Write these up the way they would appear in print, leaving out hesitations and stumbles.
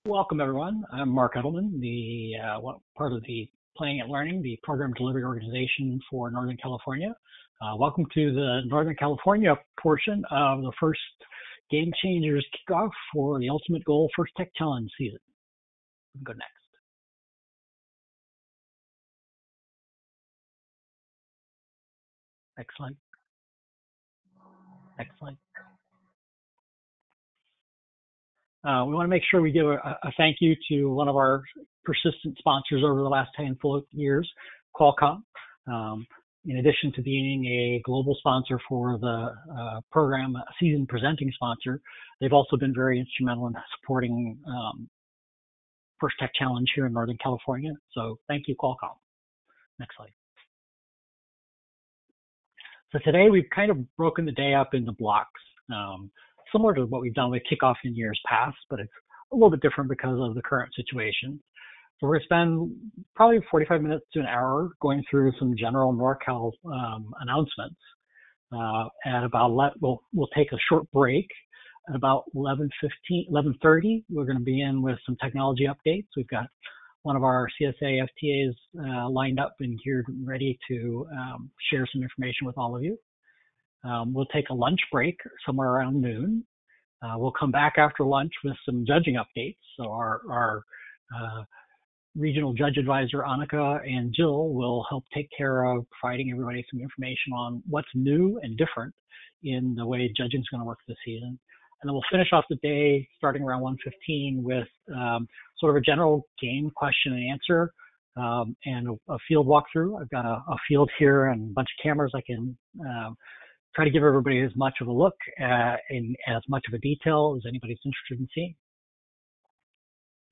Welcome, everyone. I'm Mark Edelman, part of the Playing and Learning, the program delivery organization for Northern California. Welcome to the Northern California portion of the first Game Changers kickoff for the Ultimate Goal First Tech Challenge season. We can go next. Excellent. Excellent. We want to make sure we give a thank you to one of our persistent sponsors over the last handful of years, Qualcomm. In addition to being a global sponsor for the program, season presenting sponsor, they've also been very instrumental in supporting First Tech Challenge here in Northern California. So thank you, Qualcomm. Next slide. So today we've kind of broken the day up into blocks, similar to what we've done with Kickoff in years past, but it's a little bit different because of the current situation. So we're going to spend probably 45 minutes to an hour going through some general NorCal announcements. We'll take a short break. At about 11:30, we're going to be in with some technology updates. We've got one of our CSA FTAs lined up and geared and ready to share some information with all of you. We'll take a lunch break somewhere around noon. We'll come back after lunch with some judging updates. So our regional judge advisor, Annika and Jill, will help take care of providing everybody some information on what's new and different in the way judging is going to work this season. And then we'll finish off the day starting around 1:15 with sort of a general game question and answer and a field walkthrough. I've got a field here and a bunch of cameras. I can try to give everybody as much of a look in as much of a detail as anybody's interested in seeing.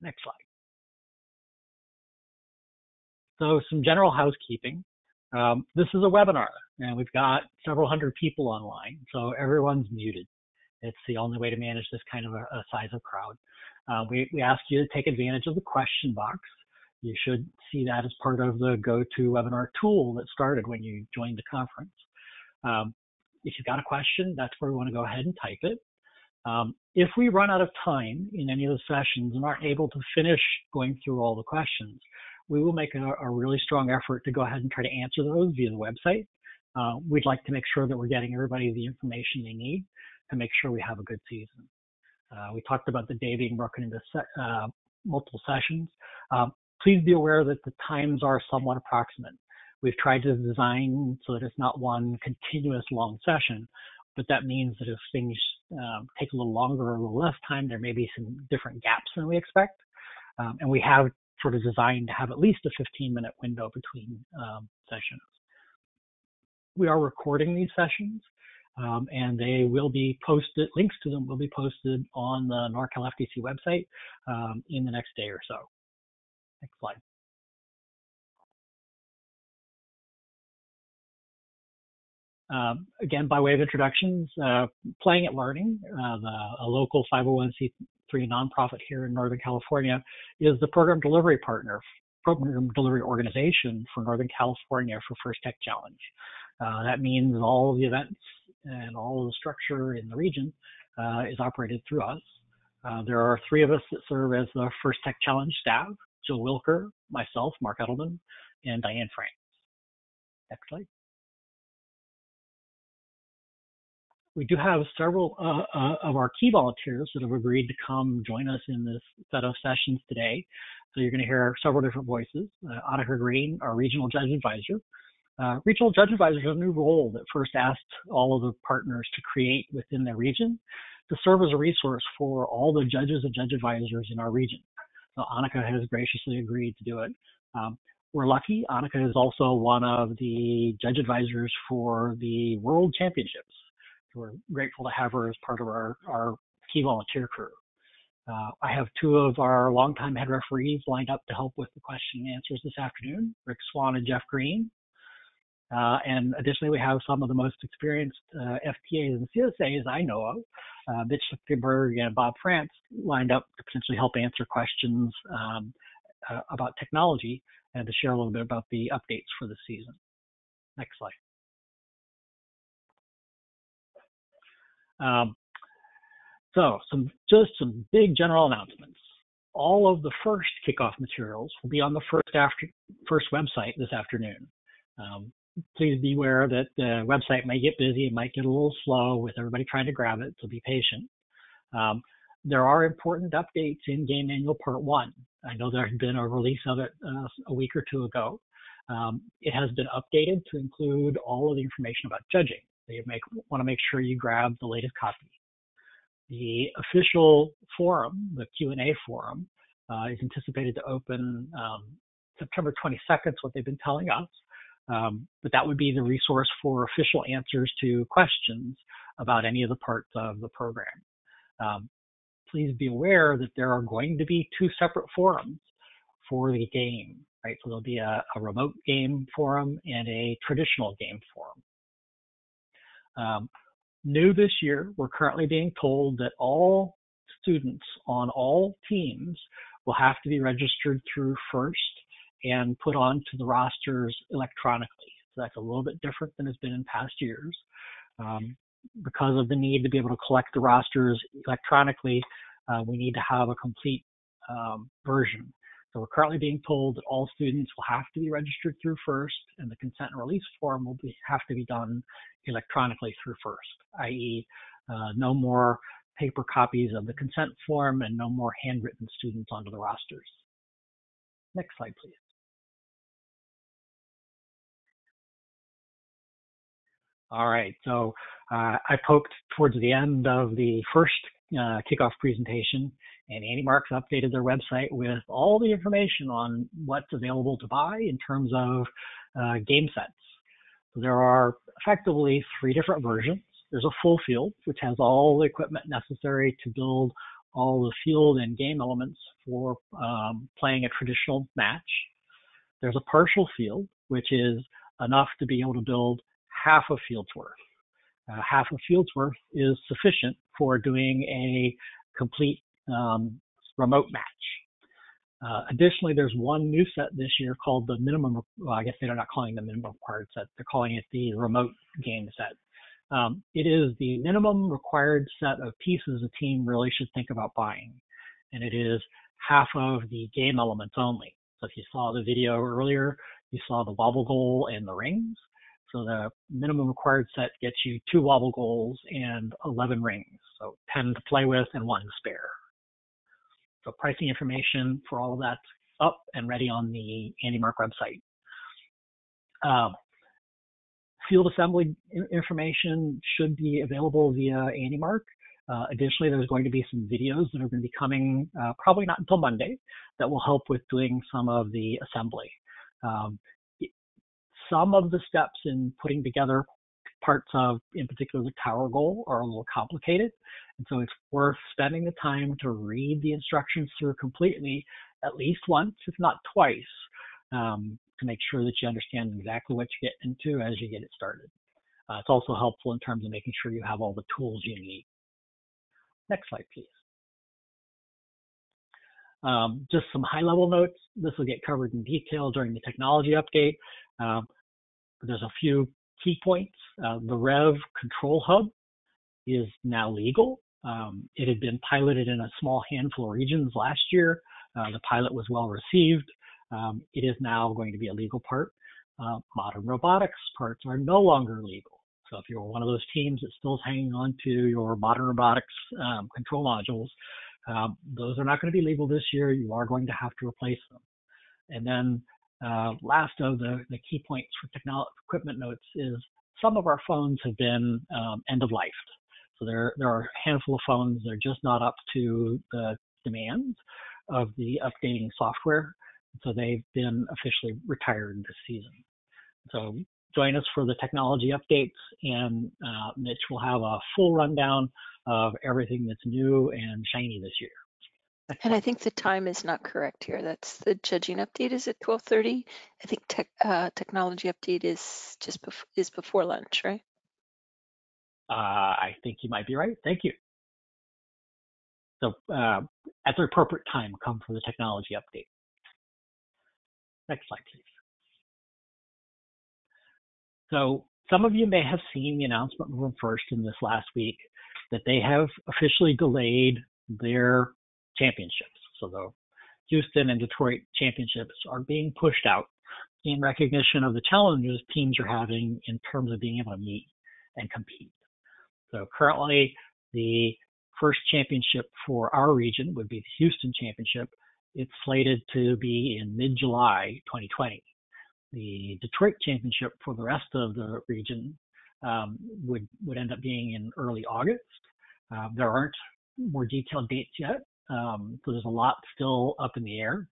Next slide. So some general housekeeping. This is a webinar, and we've got several hundred people online, so everyone's muted. It's the only way to manage this kind of a size of crowd. We ask you to take advantage of the question box. You should see that as part of the GoToWebinar tool that started when you joined the conference. If you've got a question, that's where we want to go ahead and type it. If we run out of time in any of the sessions and aren't able to finish going through all the questions, we will make a really strong effort to go ahead and try to answer those via the website. We'd like to make sure that we're getting everybody the information they need to make sure we have a good season. We talked about the day being broken into multiple sessions. Please be aware that the times are somewhat approximate. We've tried to design so that it's not one continuous long session, but that means that if things take a little longer or a little less time, there may be some different gaps than we expect. And we have sort of designed to have at least a 15-minute window between sessions. We are recording these sessions, and they will be posted, links to them will be posted on the NorCal FTC website in the next day or so. Next slide. Again, by way of introductions, Playing and Learning, a local 501c3 nonprofit here in Northern California, is the program delivery organization for Northern California for First Tech Challenge. That means all of the events and all of the structure in the region is operated through us. There are three of us that serve as the First Tech Challenge staff: Jill Wilker, myself, Mark Edelman, and Dianne. Next slide. We do have several of our key volunteers that have agreed to come join us in this set of sessions today. So you're going to hear several different voices. Annika Green, our regional judge advisor. Regional judge advisor is a new role that first asked all of the partners to create within their region to serve as a resource for all the judges and judge advisors in our region. So Annika has graciously agreed to do it. We're lucky. Annika is also one of the judge advisors for the World Championships. We're grateful to have her as part of our key volunteer crew. I have two of our longtime head referees lined up to help with the question and answers this afternoon, Rick Swan and Jeff Green. And additionally, we have some of the most experienced FTAs and CSAs I know of, Mitch Lichtenberg and Bob France, lined up to potentially help answer questions about technology and to share a little bit about the updates for the season. Next slide. So some big general announcements. all of the first kickoff materials will be on the first website this afternoon. Please be aware that the website may get busy. It might get a little slow with everybody trying to grab it, so be patient. There are important updates in Game Manual Part 1. I know there has been a release of it a week or two ago. It has been updated to include all of the information about judging. So you want to make sure you grab the latest copy. The official forum, the Q&A forum, is anticipated to open September 22nd, is what they've been telling us. But that would be the resource for official answers to questions about any of the parts of the program. Please be aware that there are going to be two separate forums for the game, right? So there'll be a remote game forum and a traditional game forum. New this year, we're currently being told that all students on all teams will have to be registered through FIRST and put onto the rosters electronically. So that's a little bit different than it's been in past years. Because of the need to be able to collect the rosters electronically, we need to have a complete version. So we're currently being told that all students will have to be registered through FIRST, and the consent and release form will have to be done electronically through FIRST, i.e. No more paper copies of the consent form and no more handwritten students onto the rosters. Next slide, please. All right, so I poked towards the end of the first kickoff presentation, and Andy Marks updated their website with all the information on what's available to buy in terms of game sets. So there are effectively 3 different versions. There's a full field, which has all the equipment necessary to build all the field and game elements for playing a traditional match. There's a partial field, which is enough to be able to build half a field's worth. Half a field's worth is sufficient for doing a complete remote match. Additionally, there's one new set this year called the minimum, well, I guess they're not calling it the minimum required set, they're calling it the remote game set. It is the minimum required set of pieces a team really should think about buying, and it is half of the game elements only. So if you saw the video earlier, you saw the wobble goal and the rings. So the minimum required set gets you 2 wobble goals and 11 rings, so 10 to play with and 1 to spare. So pricing information for all of that's up and ready on the Andy Mark website. Field assembly information should be available via Andy Mark. Additionally, there's going to be some videos that are going to be coming probably not until Monday that will help with doing some of the assembly. Some of the steps in putting together parts of, in particular, the tower goal are a little complicated. And so it's worth spending the time to read the instructions through completely at least once, if not twice, to make sure that you understand exactly what you get into as you get it started. It's also helpful in terms of making sure you have all the tools you need. Next slide, please. Just some high-level notes. This will get covered in detail during the technology update. There's a few key points. The Rev Control Hub is now legal. It had been piloted in a small handful of regions last year. The pilot was well received. It is now going to be a legal part. Modern robotics parts are no longer legal. So if you're one of those teams that still is hanging on to your modern robotics control modules, those are not going to be legal this year. You are going to have to replace them. And then last of the key points for equipment notes is some of our phones have been end of life. So there are a handful of phones that are just not up to the demands of the updating software. So they've been officially retired this season. So join us for the technology updates, and Mitch will have a full rundown of everything that's new and shiny this year. And I think the time is not correct here. That's the judging update is at 12:30. I think technology update is just before lunch, right? I think you might be right. Thank you. So at the appropriate time, come for the technology update. Next slide, please. So some of you may have seen the announcement from FIRST in this last week that they have officially delayed their championships. So Houston and Detroit championships are being pushed out in recognition of the challenges teams are having in terms of being able to meet and compete. So currently, the first championship for our region would be the Houston Championship. It's slated to be in mid-July 2020. The Detroit Championship for the rest of the region would end up being in early August. There aren't more detailed dates yet, so there's a lot still up in the air.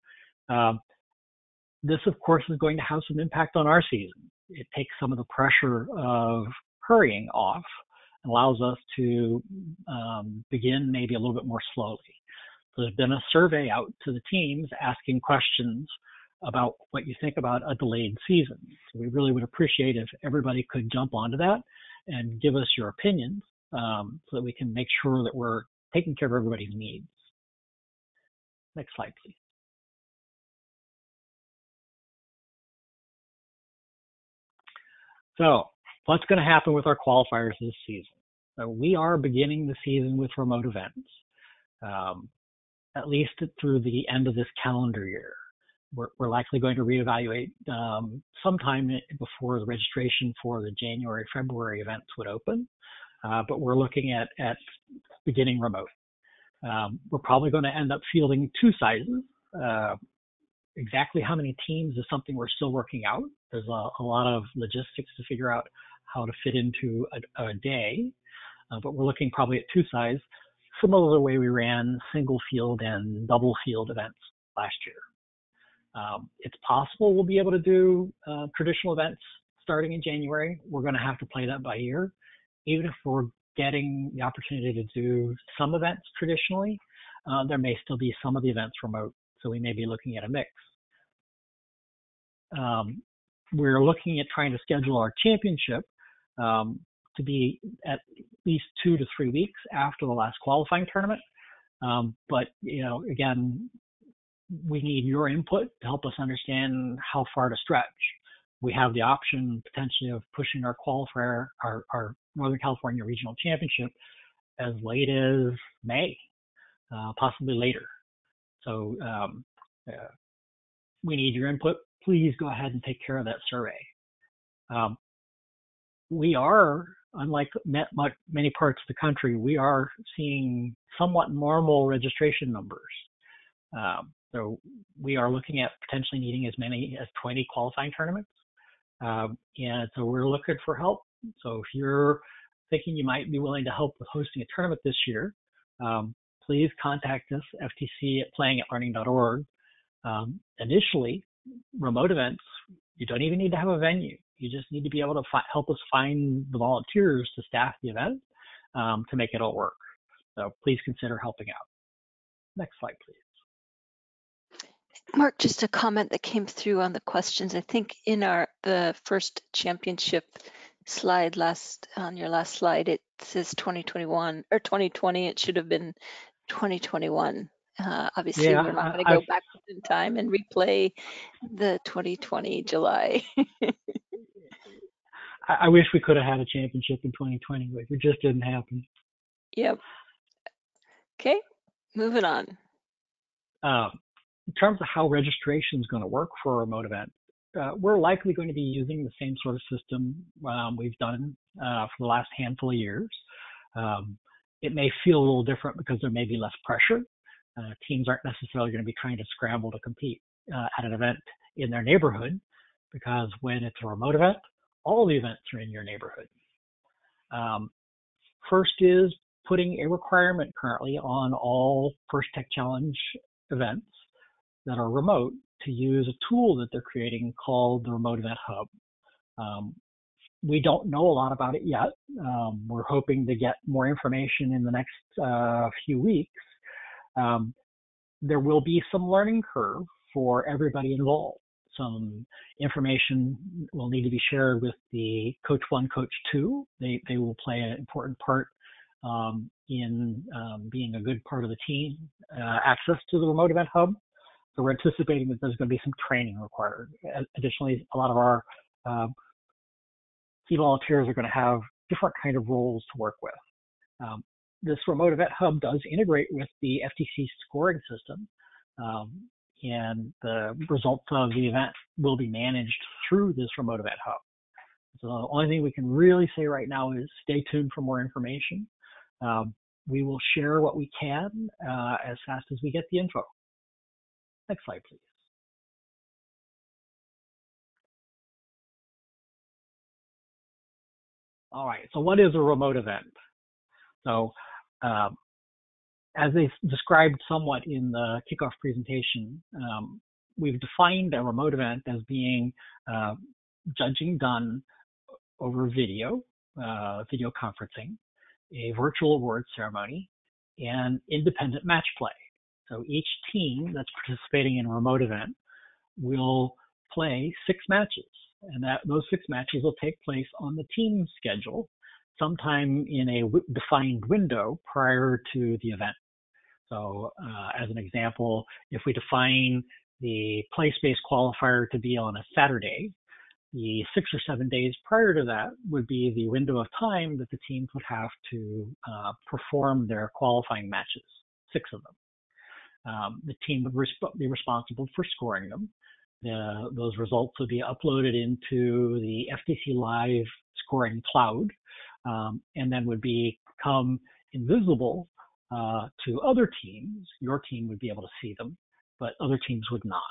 This, of course, is going to have some impact on our season. It takes some of the pressure of hurrying off and allows us to begin maybe a little bit more slowly. So there's been a survey out to the teams asking questions about what you think about a delayed season. So we really would appreciate if everybody could jump onto that and give us your opinions so that we can make sure that we're taking care of everybody's needs. Next slide, please. So what's going to happen with our qualifiers this season? So we are beginning the season with remote events, at least through the end of this calendar year. We're likely going to reevaluate sometime before the registration for the January, February events would open, but we're looking at beginning remote. We're probably going to end up fielding two sizes. Exactly how many teams is something we're still working out. There's a lot of logistics to figure out how to fit into a day, but we're looking probably at two sides, similar to the way we ran single field and double field events last year. It's possible we'll be able to do traditional events starting in January. We're going to have to play that by ear. Even if we're getting the opportunity to do some events traditionally, there may still be some of the events remote, so we may be looking at a mix. We're looking at trying to schedule our championship to be at least 2 to 3 weeks after the last qualifying tournament. But, again, we need your input to help us understand how far to stretch. We have the option potentially of pushing our qualifier, our Northern California Regional Championship, as late as May, possibly later. So we need your input. Please go ahead and take care of that survey. We are, unlike many parts of the country, we are seeing somewhat normal registration numbers. So we are looking at potentially needing as many as 20 qualifying tournaments. And so we're looking for help. So if you're thinking you might be willing to help with hosting a tournament this year, please contact us, ftc@playing@learning.org. Initially, remote events, you don't even need to have a venue. You just need to be able to help us find the volunteers to staff the event to make it all work. So please consider helping out. Next slide, please. Mark, just a comment that came through on the questions. I think in the first championship slide on your last slide, it says 2021 or 2020. It should have been 2021. Obviously, Yeah, we're not going to go back in time and replay the 2020 July. I wish we could have had a championship in 2020, but it just didn't happen. Yep. Okay, moving on. In terms of how registration is going to work for a remote event, we're likely going to be using the same sort of system we've done for the last handful of years. It may feel a little different because there may be less pressure. Teams aren't necessarily going to be trying to scramble to compete at an event in their neighborhood, because when it's a remote event, all the events are in your neighborhood. First is putting a requirement currently on all First Tech Challenge events that are remote to use a tool that they're creating called the Remote Event Hub. We don't know a lot about it yet. We're hoping to get more information in the next few weeks. There will be some learning curve for everybody involved. Some information will need to be shared with the Coach 1, Coach 2. They will play an important part in being a good part of the team. Access to the Remote Event Hub. So we're anticipating that there's going to be some training required. Additionally, a lot of our key volunteers are going to have different kind of roles to work with. This Remote Event Hub does integrate with the FTC scoring system. and the results of the event will be managed through this remote event hub. So the only thing we can really say right now is stay tuned for more information. We will share what we can as fast as we get the info. Next slide, please. All right, so what is a remote event? So as they described somewhat in the kickoff presentation, we've defined a remote event as being judging done over video, video conferencing, a virtual award ceremony, and independent match play. So each team that's participating in a remote event will play 6 matches, and those 6 matches will take place on the team schedule sometime in a defined window prior to the event. So as an example, if we define the place-based qualifier to be on a Saturday, the 6 or 7 days prior to that would be the window of time that the teams would have to perform their qualifying matches, 6 of them. The team would be responsible for scoring them. Those results would be uploaded into the FTC Live scoring cloud, and then would become invisible to other teams. Your team would be able to see them, but other teams would not.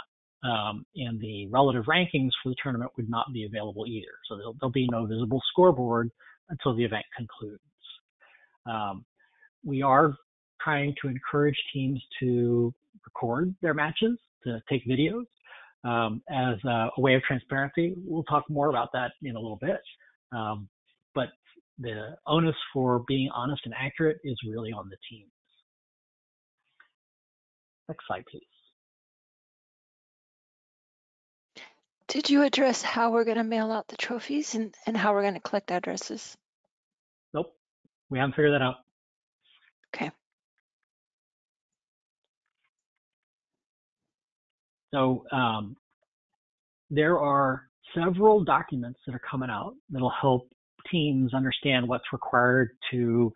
And the relative rankings for the tournament would not be available either. So there'll be no visible scoreboard until the event concludes. We are trying to encourage teams to record their matches, to take videos as a way of transparency. We'll talk more about that in a little bit. But the onus for being honest and accurate is really on the teams. Next slide, please. Did you address how we're going to mail out the trophies and how we're going to collect addresses? Nope, we haven't figured that out. Okay. So there are several documents that are coming out that'll help teams understand what's required to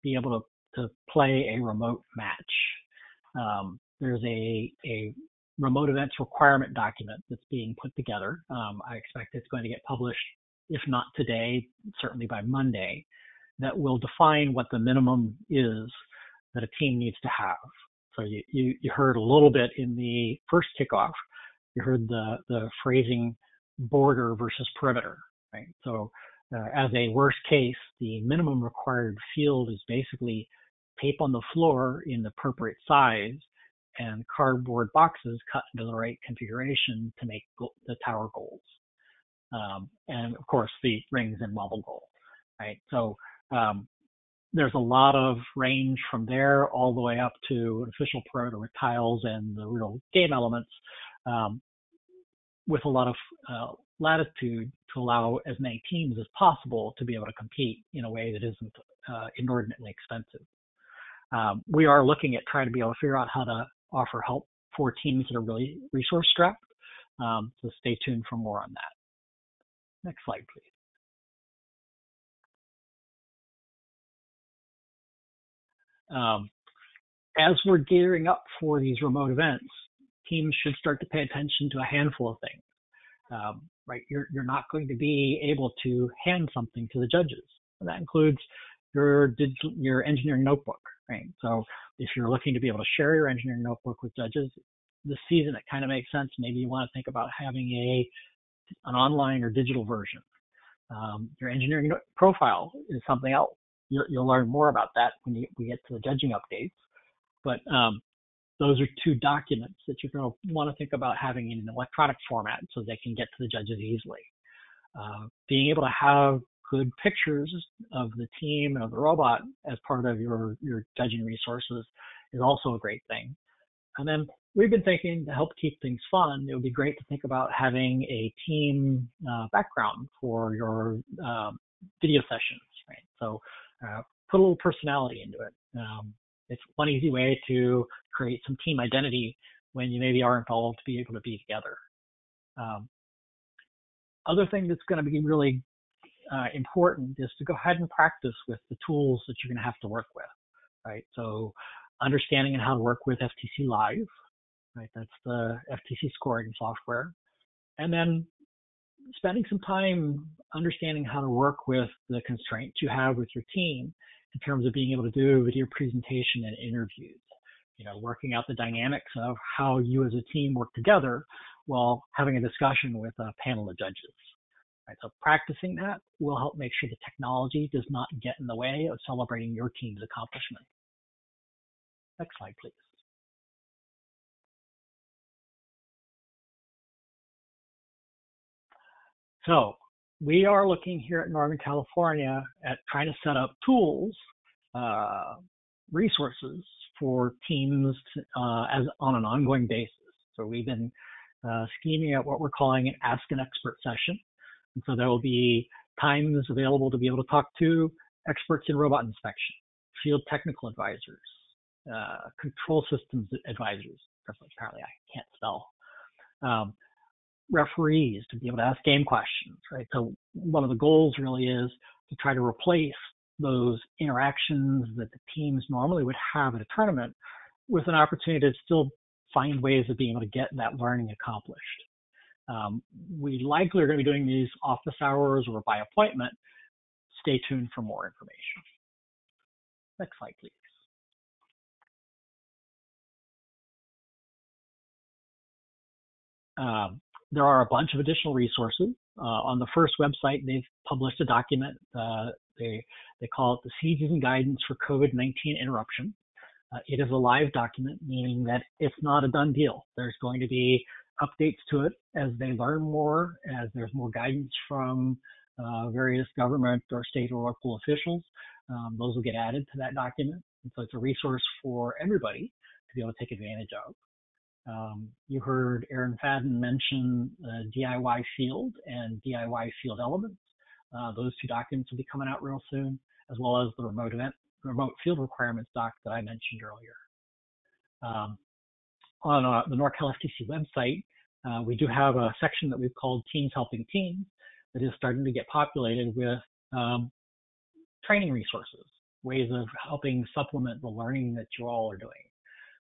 be able to play a remote match. There's a remote events requirement document that's being put together. I expect it's going to get published, if not today, certainly by Monday, that will define what the minimum is that a team needs to have. So you heard a little bit in the first kickoff, you heard the phrasing border versus perimeter, right? So as a worst case, the minimum required field is basically tape on the floor in the appropriate size and cardboard boxes cut into the right configuration to make the tower goals. And of course, the rings and wobble goal, right? So there's a lot of range from there all the way up to an official perimeter with tiles and the real game elements, with a lot of latitude to allow as many teams as possible to be able to compete in a way that isn't inordinately expensive. We are looking at trying to be able to figure out how to offer help for teams that are really resource strapped. So stay tuned for more on that. Next slide, please. As we're gearing up for these remote events, teams should start to pay attention to a handful of things. Right, you're not going to be able to hand something to the judges, and that includes your engineering notebook. Right, so if you're looking to be able to share your engineering notebook with judges this season, it kind of makes sense. Maybe you want to think about having an online or digital version. Your engineering profile is something else. You'll learn more about that when we get to the judging updates. But those are 2 documents that you're going to want to think about having in an electronic format so they can get to the judges easily. Being able to have good pictures of the team and of the robot as part of your judging resources is also a great thing. And then we've been thinking, to help keep things fun, it would be great to think about having a team background for your video sessions, right? So put a little personality into it. It's one easy way to create some team identity when you maybe aren't all to be able to be together. Other thing that's going to be really important is to go ahead and practice with the tools that you're going to have to work with, right? So understanding how to work with FTC Live, right? That's the FTC scoring software. And then spending some time understanding how to work with the constraints you have with your team in terms of being able to do video presentation and interviews. Working out the dynamics of how you as a team work together while having a discussion with a panel of judges. Right, so practicing that will help make sure the technology does not get in the way of celebrating your team's accomplishment. Next slide, please. So we are looking here at Northern California at trying to set up tools, resources for teams as on an ongoing basis. So we've been scheming out what we're calling an Ask an Expert session. And so there will be times available to be able to talk to experts in robot inspection, field technical advisors, control systems advisors. Apparently I can't spell. Referees to be able to ask game questions, right? So one of the goals really is to try to replace those interactions that the teams normally would have at a tournament with an opportunity to still find ways of being able to get that learning accomplished. We likely are going to be doing these office hours or by appointment. Stay tuned for more information. Next slide, please. There are a bunch of additional resources. On the first website, they've published a document. They call it the Seasons and Guidance for COVID-19 Interruption. It is a live document, meaning that it's not a done deal. There's going to be updates to it as they learn more, as there's more guidance from various government or state or local officials. Those will get added to that document. And so it's a resource for everybody to be able to take advantage of. You heard Aaron Fadden mention DIY Field and DIY Field Elements. Those two documents will be coming out real soon, as well as the remote field requirements doc that I mentioned earlier. On the NorCal FTC website, we do have a section that we've called Teams Helping Teams that is starting to get populated with training resources, ways of helping supplement the learning that you all are doing.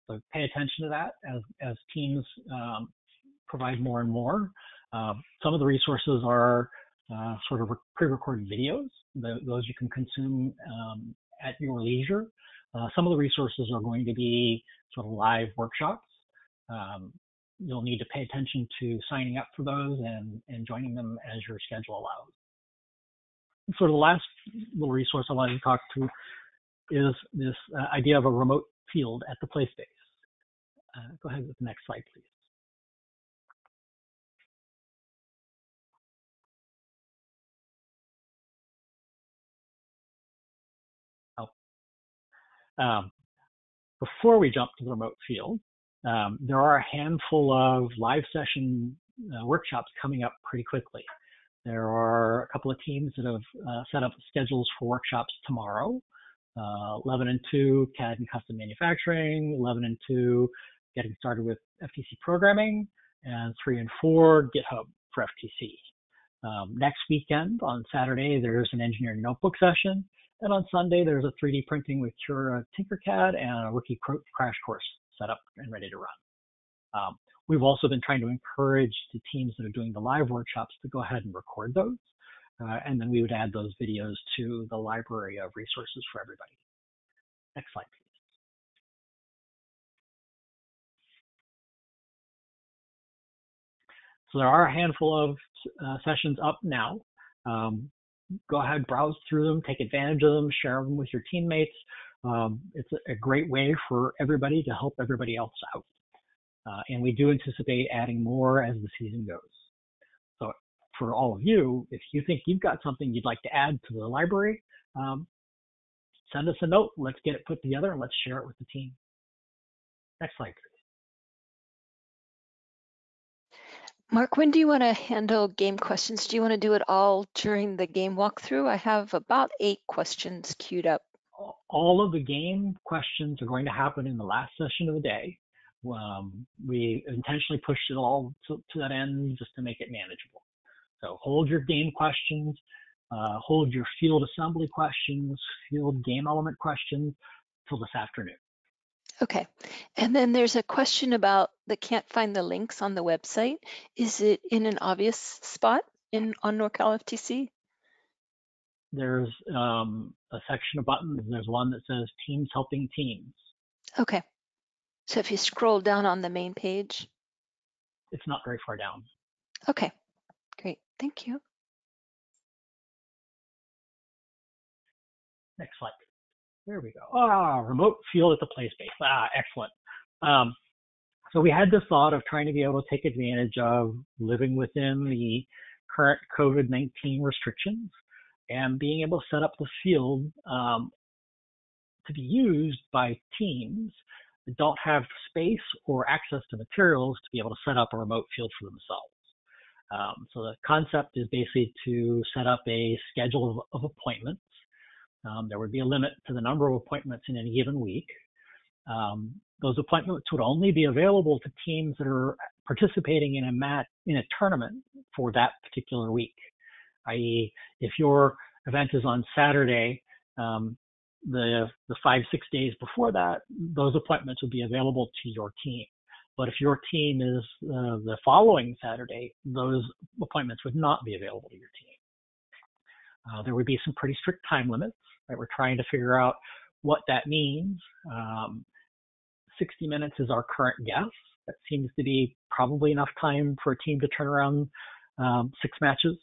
So pay attention to that as teams provide more and more. Some of the resources are sort of pre-recorded videos. Those you can consume at your leisure. Some of the resources are going to be sort of live workshops. You'll need to pay attention to signing up for those and joining them as your schedule allows. And sort of the last little resource I wanted to talk to is this idea of a remote field at the play space. Go ahead with the next slide, please. Before we jump to the remote field, there are a handful of live session workshops coming up pretty quickly. There are a couple of teams that have set up schedules for workshops tomorrow. 11 and 2, CAD and custom manufacturing, 11 and 2, getting started with FTC programming, and 3 and 4, GitHub for FTC. Next weekend, on Saturday, there's an engineering notebook session, and on Sunday, there's a 3D printing with Cura Tinkercad and a rookie crash course set up and ready to run. We've also been trying to encourage the teams that are doing the live workshops to go ahead and record those. And then we would add those videos to the library of resources for everybody. Next slide, please. So there are a handful of sessions up now. Go ahead, browse through them, take advantage of them, share them with your teammates. It's a great way for everybody to help everybody else out. And we do anticipate adding more as the season goes. So for all of you, if you think you've got something you'd like to add to the library, send us a note. Let's get it put together and let's share it with the team. Next slide, please. Mark, when do you want to handle game questions? Do you want to do it all during the game walkthrough? I have about 8 questions queued up. All of the game questions are going to happen in the last session of the day. We intentionally pushed it all to that end just to make it manageable. So hold your game questions, hold your field assembly questions, field game element questions till this afternoon. Okay. And then there's a question about the can't find the links on the website. Is it in an obvious spot on NorCal FTC? There's a section of buttons. There's one that says Teams Helping Teams. Okay. So if you scroll down on the main page. It's not very far down. Okay, great. Thank you. Next slide. There we go. Remote field at the play space. Excellent. So we had this thought of trying to be able to take advantage of living within the current COVID-19 restrictions and being able to set up the field to be used by teams that don't have space or access to materials to be able to set up a remote field for themselves. So the concept is basically to set up a schedule of appointments. There would be a limit to the number of appointments in any given week. Those appointments would only be available to teams that are participating in a tournament for that particular week. I.e., if your event is on Saturday, the 5-6 days before that, those appointments would be available to your team. But if your team is the following Saturday, those appointments would not be available to your team. There would be some pretty strict time limits. Right? We're trying to figure out what that means. 60 minutes is our current guess. That seems to be probably enough time for a team to turn around 6 matches.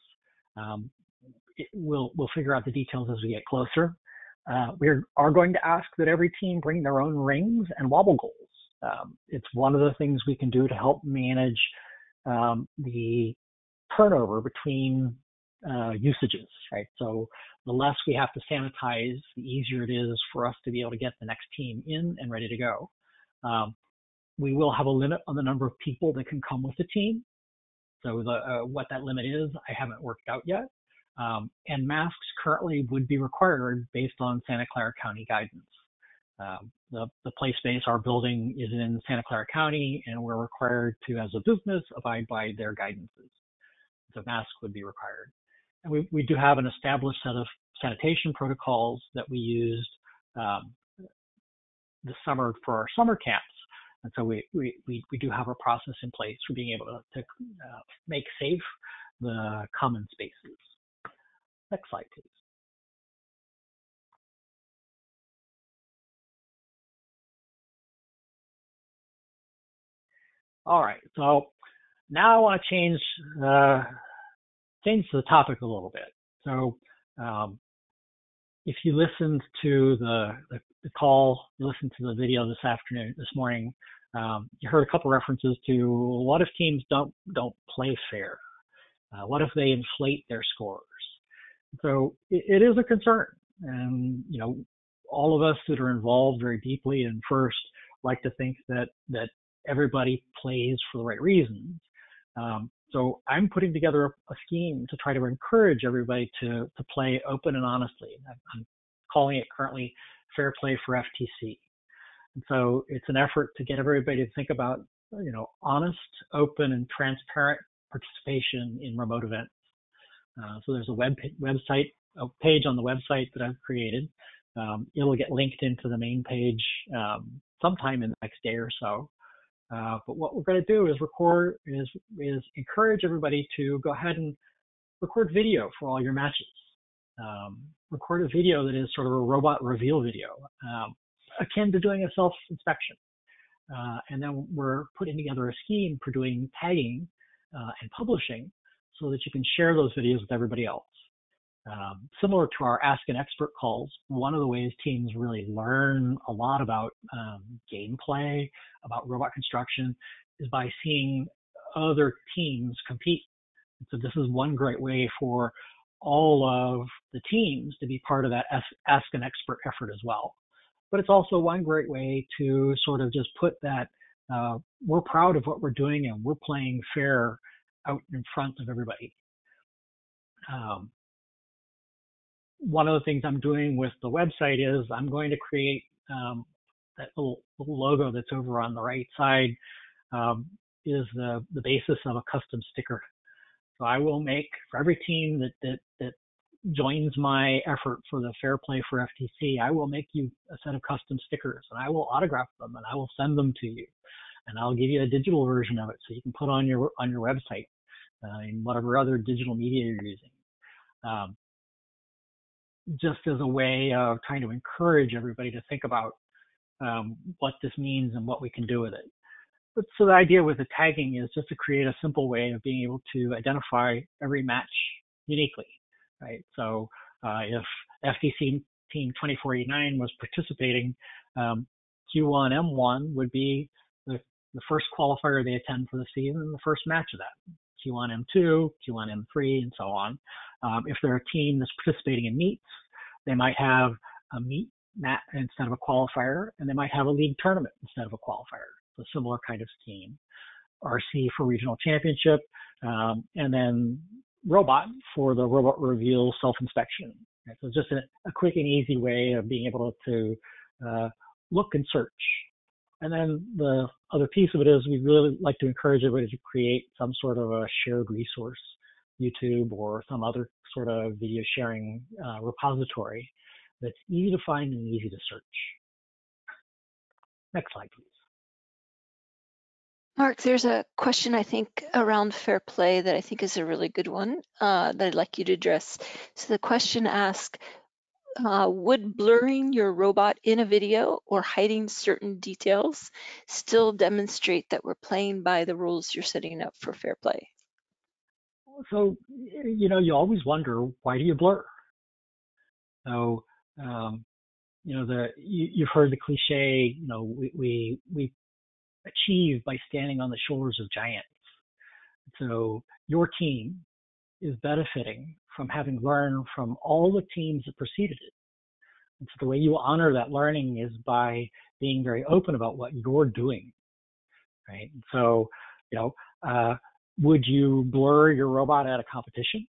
We'll figure out the details as we get closer. We are going to ask that every team bring their own rings and wobble goals. It's one of the things we can do to help manage the turnover between usages, right? So the less we have to sanitize, the easier it is for us to be able to get the next team in and ready to go. We will have a limit on the number of people that can come with the team. So what that limit is, I haven't worked out yet. And masks currently would be required based on Santa Clara County guidance. The play space, our building is in Santa Clara County, and we're required to, as a business, abide by their guidances. So masks would be required. And we do have an established set of sanitation protocols that we used this summer for our summer camps. And so we do have a process in place for being able to make safe the common spaces. Next slide, please. All right, so now I want to change the topic a little bit. So if you listened to the call, you listened to the video this morning, you heard a couple references to what if teams don't play fair? What if they inflate their scores? So it is a concern, and all of us that are involved very deeply in FIRST like to think that everybody plays for the right reasons. So I'm putting together a scheme to try to encourage everybody to play open and honestly. I'm calling it currently Fair Play for FTC. And so it's an effort to get everybody to think about, honest, open, and transparent participation in remote events. So there's a page on the website that I've created. It'll get linked into the main page sometime in the next day or so. But what we're going to do is encourage everybody to go ahead and record video for all your matches. Record a video that is sort of a robot reveal video, akin to doing a self-inspection. And then we're putting together a scheme for doing tagging and publishing so that you can share those videos with everybody else. Similar to our Ask an Expert calls, one of the ways teams really learn a lot about gameplay, about robot construction, is by seeing other teams compete. And so this is one great way for all of the teams to be part of that Ask an Expert effort as well. But it's also one great way to sort of just put that we're proud of what we're doing and we're playing fair out in front of everybody. One of the things I'm doing with the website is I'm going to create that little logo that's over on the right side is the basis of a custom sticker. So I will make for every team that joins my effort for the Fair Play for FTC, I will make you a set of custom stickers, and I will autograph them, and I will send them to you, and I'll give you a digital version of it so you can put on your website, and whatever other digital media you're using. Just as a way of trying to encourage everybody to think about what this means and what we can do with it. But so the idea with the tagging is just to create a simple way of being able to identify every match uniquely, right? So if FTC Team 2489 was participating, Q1 M1 would be the first qualifier they attend for the season and the first match of that. Q1 M2, Q1 M3, and so on. If they're a team that's participating in meets, they might have a meet instead of a qualifier, and they might have a league tournament instead of a qualifier. So similar kind of scheme. RC for regional championship, and then robot for the robot reveal self-inspection. Right? So just a quick and easy way of being able to look and search. And then the other piece of it is we really like to encourage everybody to create some sort of a shared resource, YouTube or some other sort of video sharing repository that's easy to find and easy to search. Next slide, please. Mark, there's a question, I think, around fair play that I think is a really good one that I'd like you to address. So the question asks, would blurring your robot in a video or hiding certain details still demonstrate that we're playing by the rules you're setting up for fair play? So, you always wonder, why do you blur? So, you've heard the cliche, we achieve by standing on the shoulders of giants. So your team is benefiting from having learned from all the teams that preceded it. And so the way you honor that learning is by being very open about what you're doing, right? And so, would you blur your robot at a competition?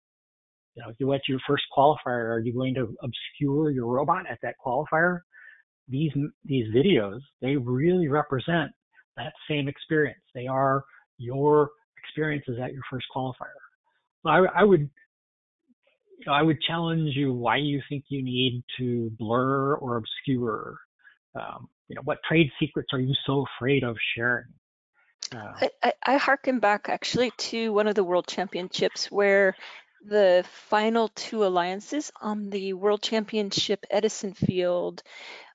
If you went to your first qualifier, are you going to obscure your robot at that qualifier? These videos, they really represent that same experience. They are your experiences at your first qualifier. So I would challenge you why you think you need to blur or obscure. What trade secrets are you so afraid of sharing? I hearken back actually to one of the World Championships where the final two alliances on the World Championship Edison field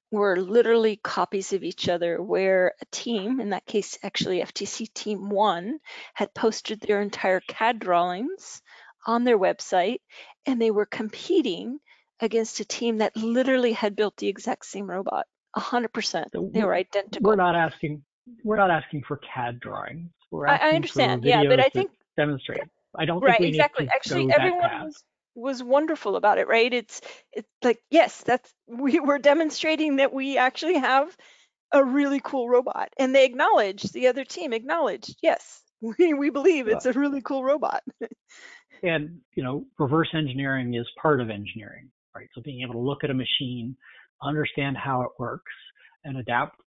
were literally copies of each other, where a team, in that case actually FTC Team 1, had posted their entire CAD drawings on their website, and they were competing against a team that literally had built the exact same robot, 100%. They were identical. We're not asking for CAD drawings. We're asking I understand, for videos yeah, but I think demonstrate. I don't right, think we exactly. need to Actually, go that everyone path. was wonderful about it, right? It's like, yes, we were demonstrating that we actually have a really cool robot, and they acknowledged, the other team acknowledged, yes, we believe it's a really cool robot. And reverse engineering is part of engineering, right? So being able to look at a machine, understand how it works, and adapt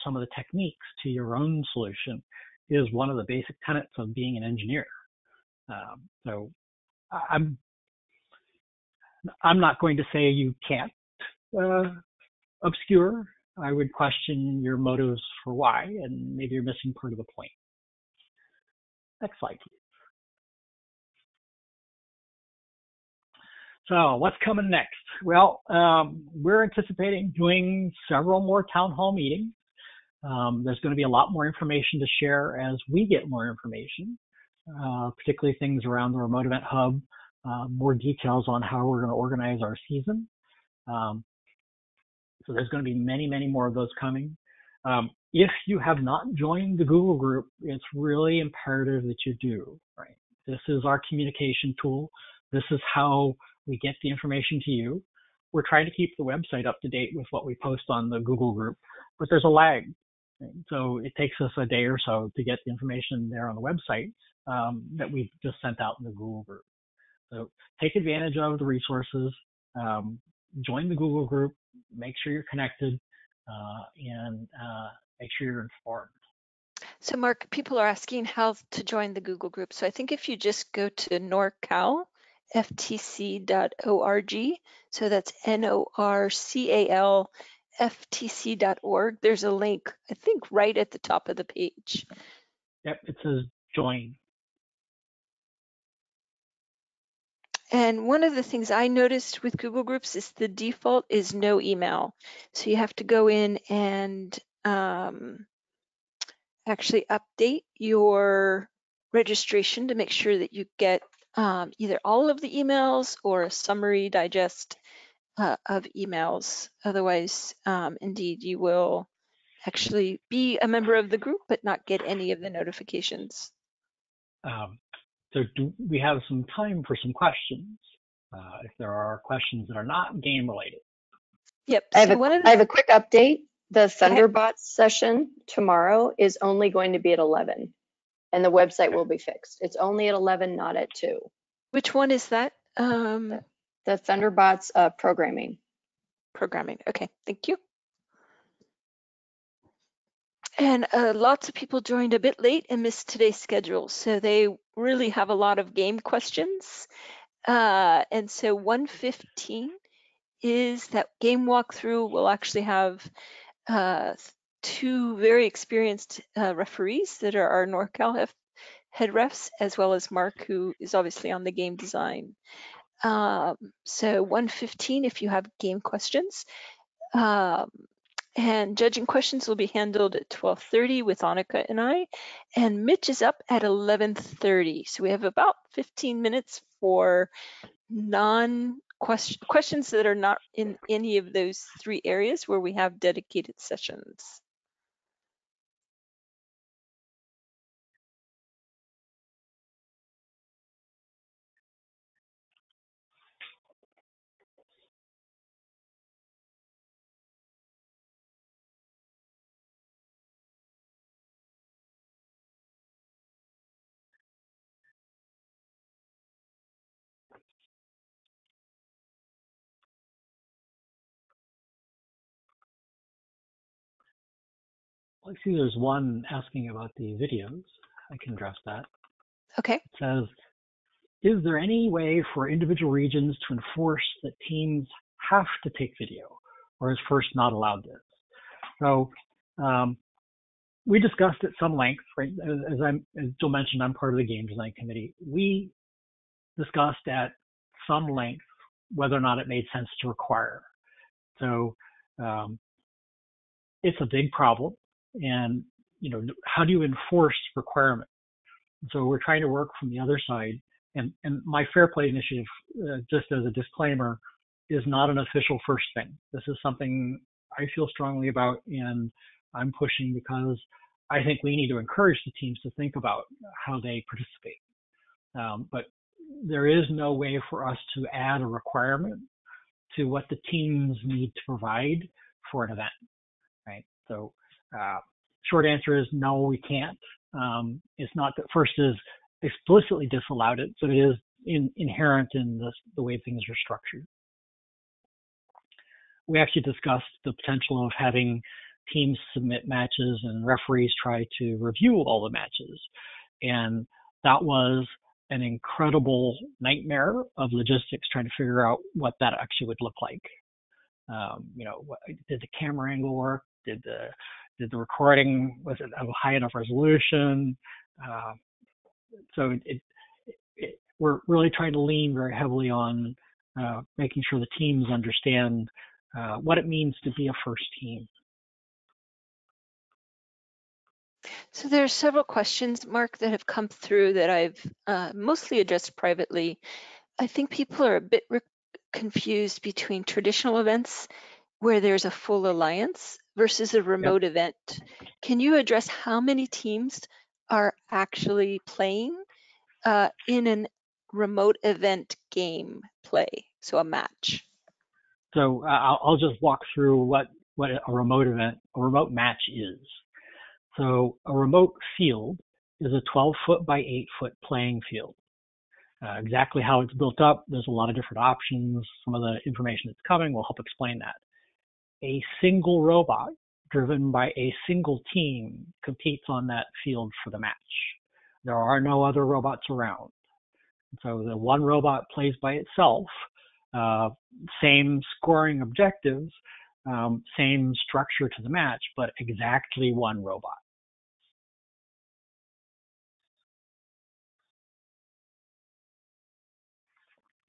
some of the techniques to your own solution is one of the basic tenets of being an engineer. So I'm not going to say you can't obscure. I would question your motives for why, and maybe you're missing part of the point. Next slide, please. So what's coming next? Well, we're anticipating doing several more town hall meetings. There's going to be a lot more information to share as we get more information, particularly things around the remote event hub, more details on how we're going to organize our season. So there's going to be many, many more of those coming. If you have not joined the Google group, it's really imperative that you do, right? This is our communication tool. This is how we get the information to you. We're trying to keep the website up to date with what we post on the Google group, but there's a lag. Right? So it takes us a day or so to get the information there on the website that we've just sent out in the Google group. So take advantage of the resources, join the Google group, make sure you're connected, and make sure you're informed. So Mark, people are asking how to join the Google group. So I think if you just go to NorCal FTC.org. So that's NORCAL FTC.org. There's a link, I think, right at the top of the page. Yep, it says join. And one of the things I noticed with Google Groups is the default is no email. So you have to go in and actually update your registration to make sure that you get either all of the emails or a summary digest of emails. Otherwise, indeed, you will actually be a member of the group but not get any of the notifications. So do we have some time for some questions? If there are questions that are not game related. Yep. I have a quick update. The Thunderbots session tomorrow is only going to be at 11, and the website will be fixed. It's only at 11, not at 2. Which one is that? The Thunderbots programming. Programming. Okay, thank you. And lots of people joined a bit late and missed today's schedule, so they really have a lot of game questions. And so 1:15 is that game walkthrough. We'll actually have 2 very experienced referees that are our NorCal head refs, as well as Mark, who is obviously on the game design. So 1:15 if you have game questions. And judging questions will be handled at 12:30 with Annika and I, and Mitch is up at 11:30. So we have about 15 minutes for questions that are not in any of those 3 areas where we have dedicated sessions. I see there's one asking about the videos. I can address that. Okay. It says, is there any way for individual regions to enforce that teams have to take video, or is FIRST not allowed this? So we discussed at some length, right? As Jill mentioned, I'm part of the game design committee. We discussed at some length whether or not it made sense to require. So it's a big problem, and how do you enforce requirement? So we're trying to work from the other side. And my Fair Play initiative, just as a disclaimer, is not an official FIRST thing. This is something I feel strongly about, and I'm pushing because I think we need to encourage the teams to think about how they participate. But there is no way for us to add a requirement to what the teams need to provide for an event, right? So short answer is no, we can't. It's not that FIRST is explicitly disallowed it, but it is inherent in the way things are structured. We actually discussed the potential of having teams submit matches and referees try to review all the matches. And that was an incredible nightmare of logistics trying to figure out what that actually would look like. Did the camera angle work? Did the recording, was it of a high enough resolution? So we're really trying to lean very heavily on making sure the teams understand what it means to be a FIRST team. So there are several questions, Mark, that have come through that I've mostly addressed privately. I think people are a bit confused between traditional events where there's a full alliance versus a remote event. Can you address how many teams are actually playing in a remote event game play, so a match? So I'll just walk through what a remote match is. So a remote field is a 12-foot by 8-foot playing field. Exactly how it's built up, there's a lot of different options. Some of the information that's coming will help explain that. A single robot driven by a single team competes on that field for the match. There are no other robots around. So the one robot plays by itself, same scoring objectives, same structure to the match, but exactly one robot.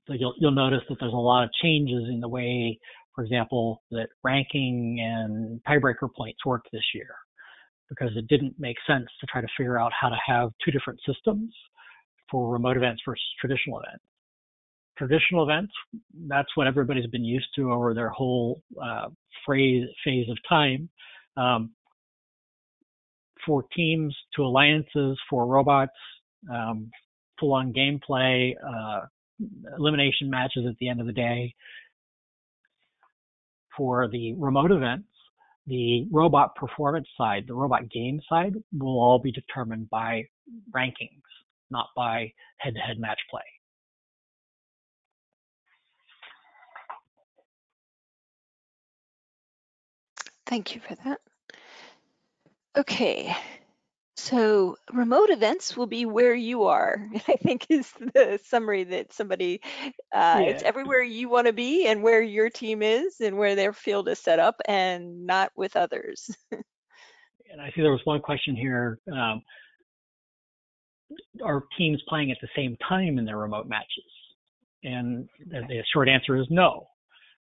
So you'll notice that there's a lot of changes in the way, for example, that ranking and tiebreaker points work this year, because it didn't make sense to try to figure out how to have two different systems for remote events versus traditional events. Traditional events, that's what everybody's been used to over their whole phase of time. For teams, to alliances, for robots, full-on gameplay, elimination matches at the end of the day. For the remote events, the robot performance side, the robot game side, will all be determined by rankings, not by head-to-head match play. Thank you for that. Okay, so remote events will be where you are, I think is the summary that somebody, it's everywhere you want to be and where your team is and where their field is set up and not with others. And I see there was one question here. Are teams playing at the same time in their remote matches? And the short answer is no.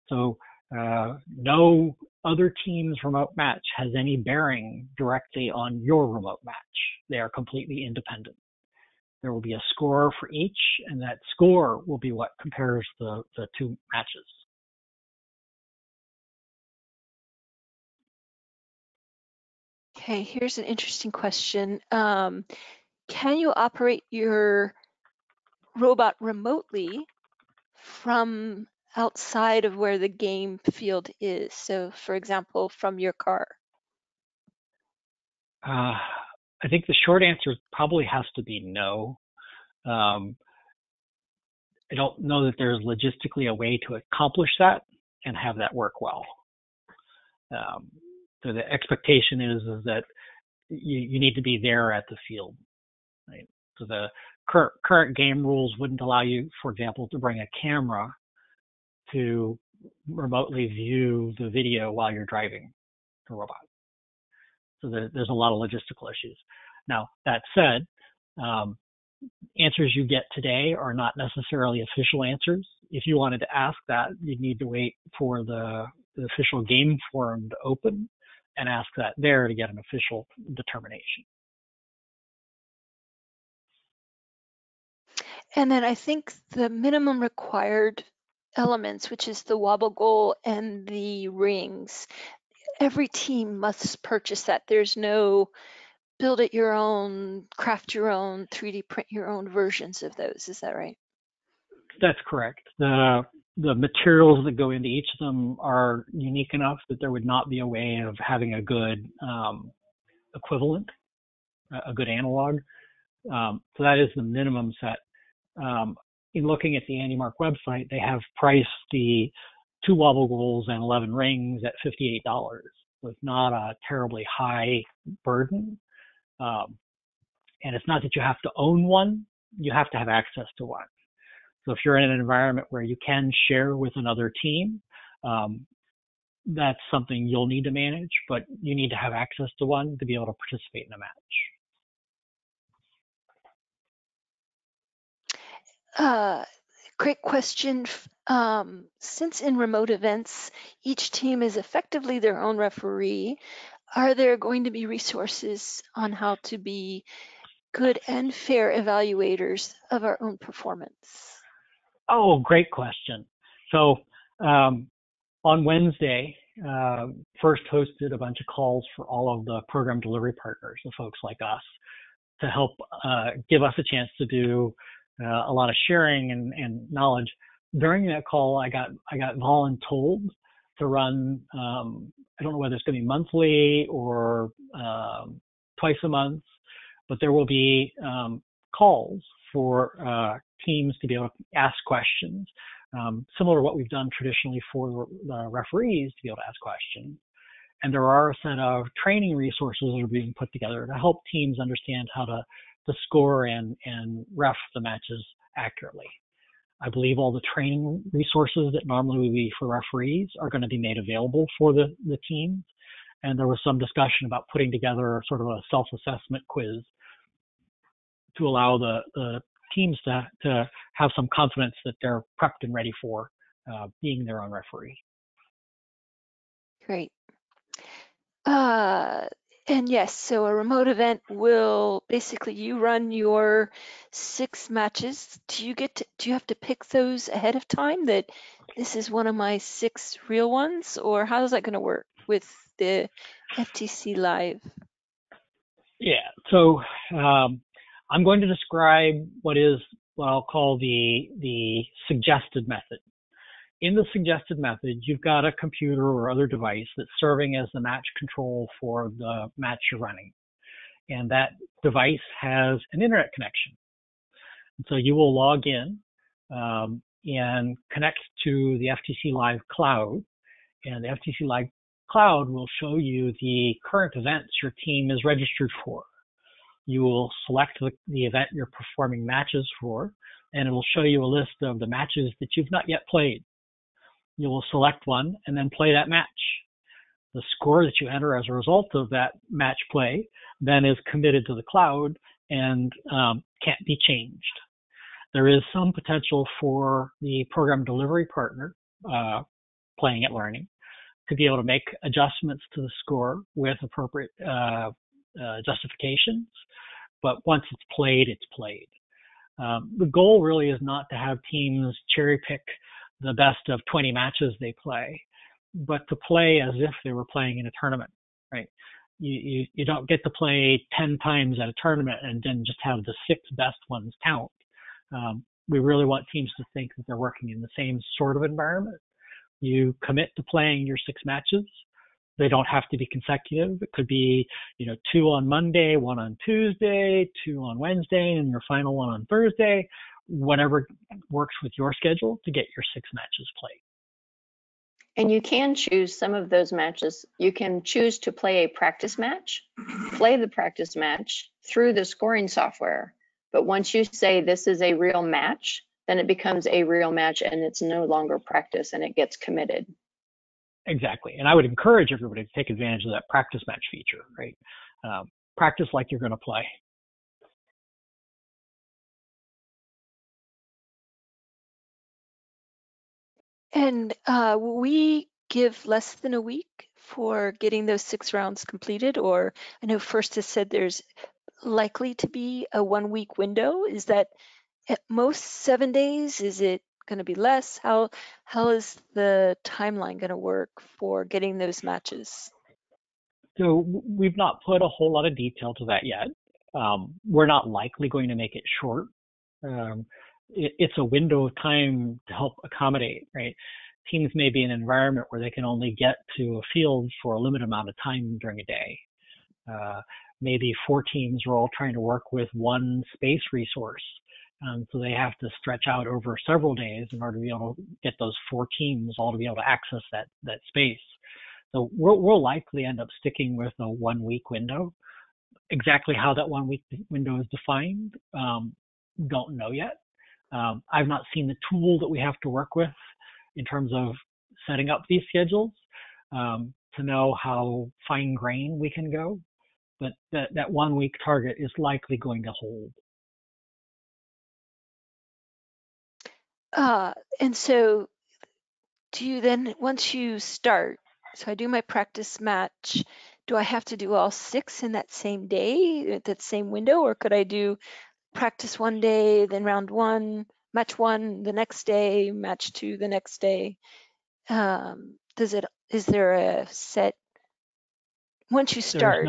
So no other team's remote match has any bearing directly on your remote match. They are completely independent. There will be a score for each, and that score will be what compares the two matches. Okay, here's an interesting question. Can you operate your robot remotely from outside of where the game field is? So, for example, from your car. I think the short answer probably has to be no. I don't know that there's logistically a way to accomplish that and have that work well. So the expectation is that you need to be there at the field. Right? So the current game rules wouldn't allow you, for example, to bring a camera to remotely view the video while you're driving the robot. So there's a lot of logistical issues. Now, that said, answers you get today are not necessarily official answers. If you wanted to ask that, you'd need to wait for the official game forum to open and ask that there to get an official determination. And then I think the minimum required elements, which is the wobble goal and the rings, every team must purchase that. There's no build it your own, craft your own, 3D print your own versions of those. Is that right? That's correct. The materials that go into each of them are unique enough that there would not be a way of having a good equivalent, a good analog. So that is the minimum set. In looking at the AndyMark website, they have priced the 2 wobble goals and 11 rings at $58. So it's not a terribly high burden. And it's not that you have to own one, you have to have access to one. So if you're in an environment where you can share with another team, that's something you'll need to manage, but you need to have access to one to be able to participate in a match. Great question. Since in remote events, each team is effectively their own referee, are there going to be resources on how to be good and fair evaluators of our own performance? Oh, great question. So on Wednesday, first hosted a bunch of calls for all of the program delivery partners, the folks like us, to help give us a chance to do a lot of sharing and knowledge. During that call, I got voluntold to run, I don't know whether it's going to be monthly or twice a month, but there will be calls for teams to be able to ask questions, similar to what we've done traditionally for the referees to be able to ask questions. And there are a set of training resources that are being put together to help teams understand how to to score and ref the matches accurately. I believe all the training resources that normally would be for referees are going to be made available for the teams. And there was some discussion about putting together sort of a self-assessment quiz to allow the teams to have some confidence that they're prepped and ready for being their own referee. Great. And yes, so a remote event will basically, you run your 6 matches. Do you have to pick those ahead of time, that this is one of my 6 real ones, or how is that going to work with the FTC Live? Yeah, so I'm going to describe what I'll call the suggested method. In the suggested method, you've got a computer or other device that's serving as the match control for the match you're running. And that device has an internet connection. And so you will log in and connect to the FTC Live cloud. And the FTC Live cloud will show you the current events your team is registered for. You will select the event you're performing matches for, and it will show you a list of the matches that you've not yet played. You will select one and then play that match. The score that you enter as a result of that match play then is committed to the cloud and can't be changed. There is some potential for the program delivery partner, Playing at Learning, to be able to make adjustments to the score with appropriate justifications. But once it's played, it's played. The goal really is not to have teams cherry pick the best of 20 matches they play, but to play as if they were playing in a tournament, right? You don't get to play 10 times at a tournament and then just have the 6 best ones count. We really want teams to think that they're working in the same sort of environment. You commit to playing your 6 matches. They don't have to be consecutive. It could be, 2 on Monday, 1 on Tuesday, 2 on Wednesday, and your final one on Thursday. Whatever works with your schedule to get your 6 matches played. And you can choose some of those matches. You can choose to play a practice match, play the practice match through the scoring software. But once you say this is a real match, then it becomes a real match and it's no longer practice and it gets committed. Exactly. And I would encourage everybody to take advantage of that practice match feature, right? Practice like you're going to play. And we give less than a week for getting those 6 rounds completed, or I know First has said there's likely to be a 1-week window. Is that at most 7 days? Is it going to be less? How is the timeline going to work for getting those matches? So we've not put a whole lot of detail to that yet. We're not likely going to make it short. It's a window of time to help accommodate, right? Teams may be in an environment where they can only get to a field for a limited amount of time during a day. Maybe 4 teams are all trying to work with one space resource. So they have to stretch out over several days in order to be able to get those 4 teams all to be able to access that space. So we'll likely end up sticking with a 1-week window. Exactly how that 1-week window is defined, don't know yet. I've not seen the tool that we have to work with in terms of setting up these schedules to know how fine-grained we can go, but that 1-week target is likely going to hold. And so do you then, once you start, so I do my practice match, do I have to do all 6 in that same day, that same window, or could I do practice one day, then round 1, match 1 the next day, match 2 the next day? Is there a set, once you start,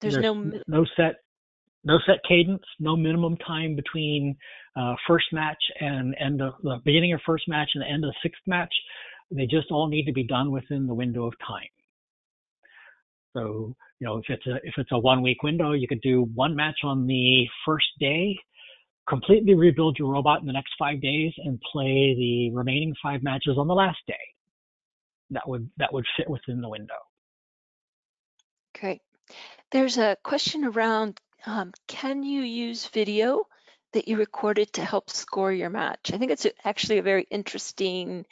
there's no set cadence, no minimum time between first match and end of the beginning of first match and the end of the 6th match. They just all need to be done within the window of time. So, if it's a 1-week window, you could do 1 match on the first day, completely rebuild your robot in the next 5 days, and play the remaining 5 matches on the last day. That would fit within the window. Great. There's a question around Can you use video that you recorded to help score your match? I think it's actually a very interesting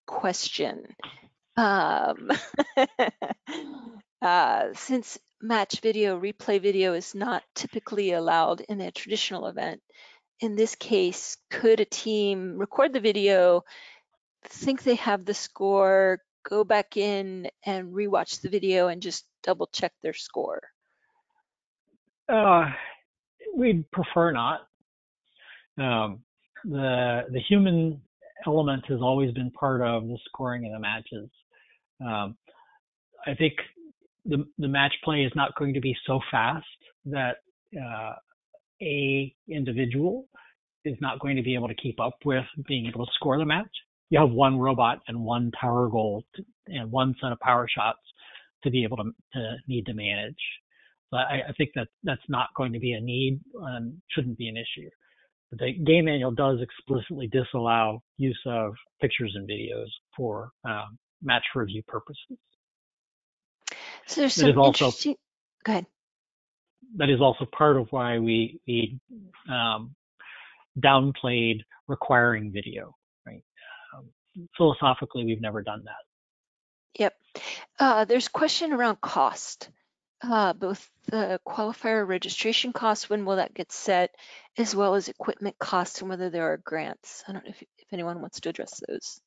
question. Since match video, replay video is not typically allowed in a traditional event, in this case, could a team record the video, think they have the score, go back in and rewatch the video and just double check their score? We'd prefer not. The human element has always been part of the scoring of the matches. I think the match play is not going to be so fast that a individual is not going to be able to keep up with being able to score the match. You have one robot and one power goal and one set of power shots to be able to need to manage. So I think that's not going to be a need and shouldn't be an issue. But the game manual does explicitly disallow use of pictures and videos for match review purposes. So there's some interesting. Go ahead. That is also part of why we downplayed requiring video. Right? Philosophically, we've never done that. Yep. There's a question around cost. Both the qualifier registration cost, when will that get set, as well as equipment costs and whether there are grants. I don't know if anyone wants to address those.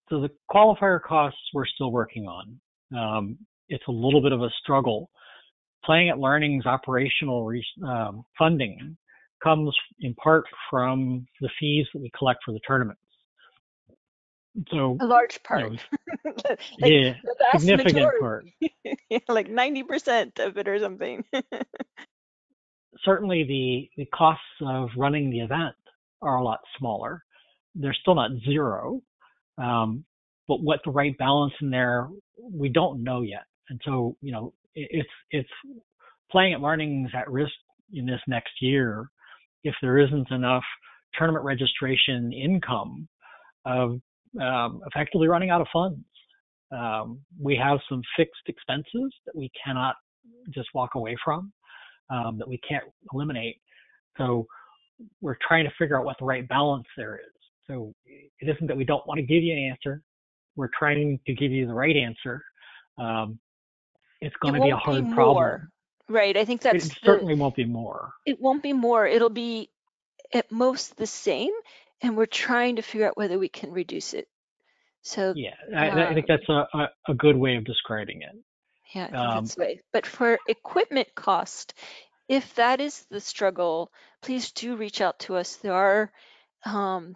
So the qualifier costs we're still working on. It's a little bit of a struggle. Playing at Learning's operational funding comes in part from the fees that we collect for the tournaments. So a large part. Like yeah, the significant part. Like 90% of it or something. Certainly the costs of running the event are a lot smaller. They're still not zero. But what the right balance in there, we don't know yet. And so, it's Playing at Learning's at risk in this next year if there isn't enough tournament registration income of effectively running out of funds. We have some fixed expenses that we cannot just walk away from, that we can't eliminate. So we're trying to figure out what the right balance there is. So it isn't that we don't want to give you an answer. We're trying to give you the right answer. It's going to be a hard problem. Right. I think that's it certainly won't be more. It won't be more. It'll be at most the same, and we're trying to figure out whether we can reduce it. So yeah, I think that's a good way of describing it. Yeah, I think that's the way. But for equipment cost, if that is the struggle, please do reach out to us. There are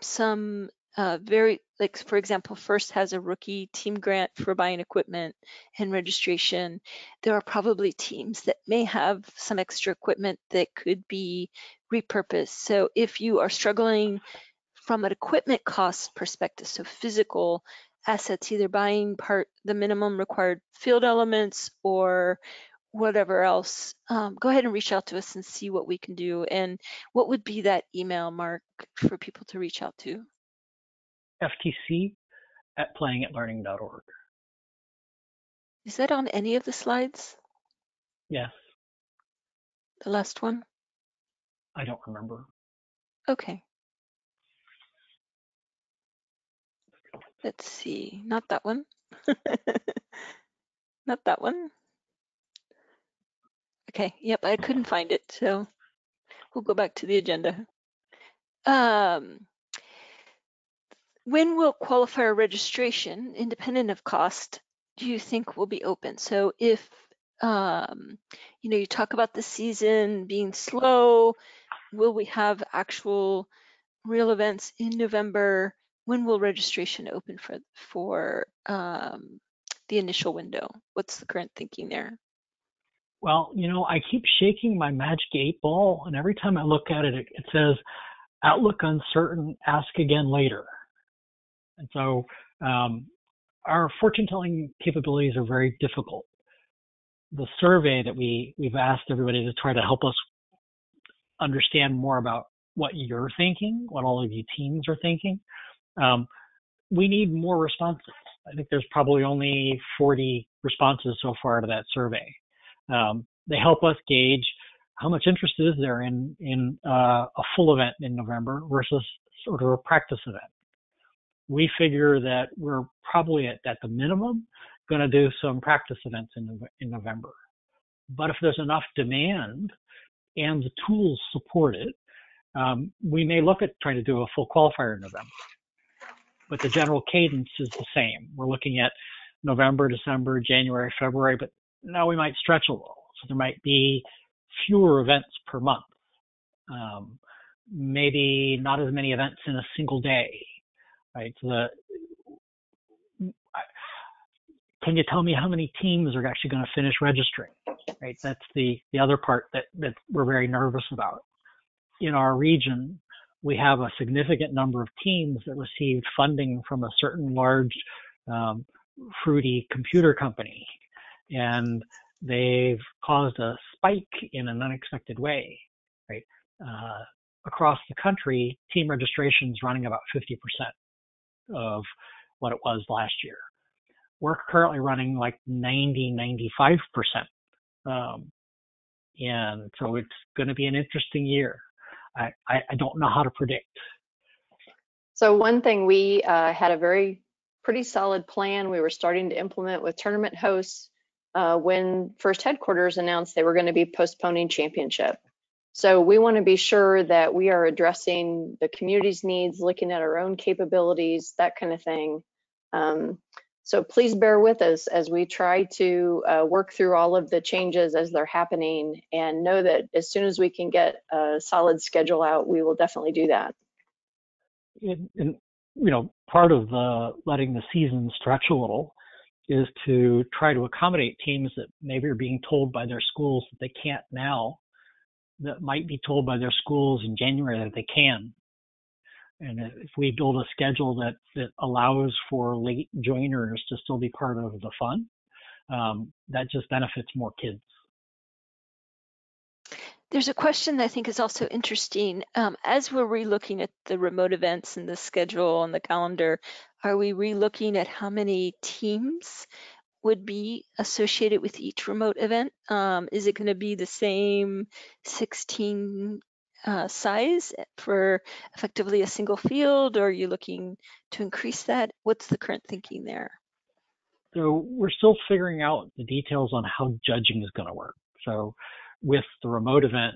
some very, like, for example, First has a rookie team grant for buying equipment and registration. There are probably teams that may have some extra equipment that could be repurposed. So if you are struggling from an equipment cost perspective, so physical assets, either buying the minimum required field elements or whatever else, go ahead and reach out to us and see what we can do. And what would be that email, Mark, for people to reach out to? FTC@playingatlearning.org. Is that on any of the slides? Yes. The last one? I don't remember. Okay. Let's see, not that one. Not that one. Okay, yep, I couldn't find it, so we'll go back to the agenda. When will qualifier registration, independent of cost, do you think will be open? So if you talk about the season being slow, will we have actual real events in November? When will registration open for the initial window? What's the current thinking there? Well, I keep shaking my magic 8-ball, and every time I look at it, it says, outlook uncertain, ask again later. And so our fortune-telling capabilities are very difficult. The survey that we've asked everybody to try to help us understand more about what you're thinking, what all of you teams are thinking, we need more responses. I think there's probably only 40 responses so far to that survey. They help us gauge how much interest is there in a full event in November versus sort of a practice event. We figure that we're probably at the minimum going to do some practice events in November. But if there's enough demand and the tools support it, we may look at trying to do a full qualifier in November. But the general cadence is the same. We're looking at November, December, January, February, but now we might stretch a little. So there might be fewer events per month. Maybe not as many events in a single day, right? So can you tell me how many teams are actually going to finish registering, right? That's the other part that we're very nervous about. In our region, we have a significant number of teams that received funding from a certain large fruity computer company, and they've caused a spike in an unexpected way, right? Across the country, team registration is running about 50% of what it was last year. We're currently running like 95%. And so it's going to be an interesting year. I don't know how to predict. So one thing, we had a pretty solid plan we were starting to implement with tournament hosts when First Headquarters announced they were going to be postponing championship. So we want to be sure that we are addressing the community's needs, looking at our own capabilities, that kind of thing. So please bear with us as we try to work through all of the changes as they're happening, and know that as soon as we can get a solid schedule out, we will definitely do that. And part of the letting the season stretch a little is to try to accommodate teams that maybe are being told by their schools that they can't now, that might be told by their schools in January that they can. And if we build a schedule that allows for late joiners to still be part of the fun, that just benefits more kids. There's a question that I think is also interesting. As we're relooking at the remote events and the schedule and the calendar, are we relooking at how many teams would be associated with each remote event? Is it going to be the same 16 size for effectively a single field, or are you looking to increase that? What's the current thinking there? So we're still figuring out the details on how judging is going to work. So with the remote event,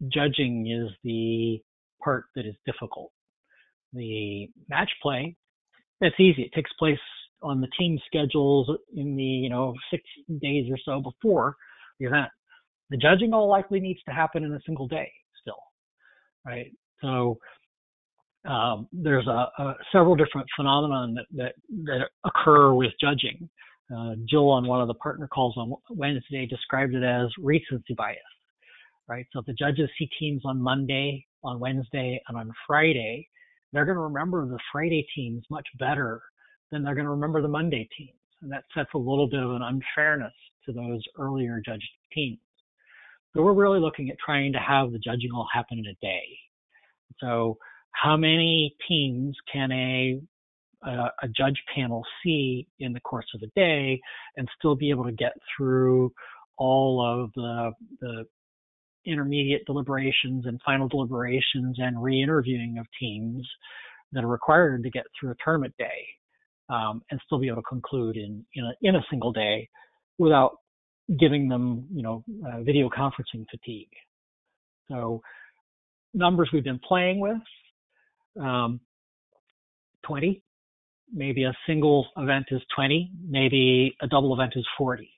judging is the part that is difficult. The match play, that's easy. It takes place on the team schedules in the 6 days or so before the event. The judging all likely needs to happen in a single day still, right? So there's several different phenomena that occur with judging. Jill on one of the partner calls on Wednesday described it as recency bias, right? So if the judges see teams on Monday, on Wednesday, and on Friday, they're going to remember the Friday teams much better than they're going to remember the Monday teams. And that sets a little bit of an unfairness to those earlier judged teams. So we're really looking at trying to have the judging all happen in a day. So how many teams can a judge panel see in the course of a day and still be able to get through all of the intermediate deliberations and final deliberations and re-interviewing of teams that are required to get through a tournament day, and still be able to conclude in a single day without giving them video conferencing fatigue. So numbers we've been playing with, 20. Maybe a single event is 20, maybe a double event is 40.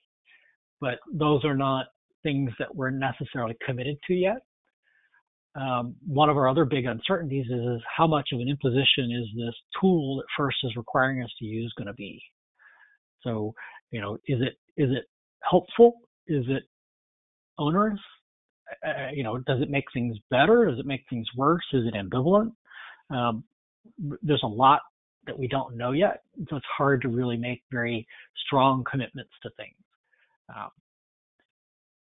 But those are not things that we're necessarily committed to yet. One of our other big uncertainties is how much of an imposition is this tool that FIRST is requiring us to use going to be? So, is it helpful? Is it onerous? Does it make things better? Does it make things worse? Is it ambivalent? There's a lot that we don't know yet, so it's hard to really make very strong commitments to things.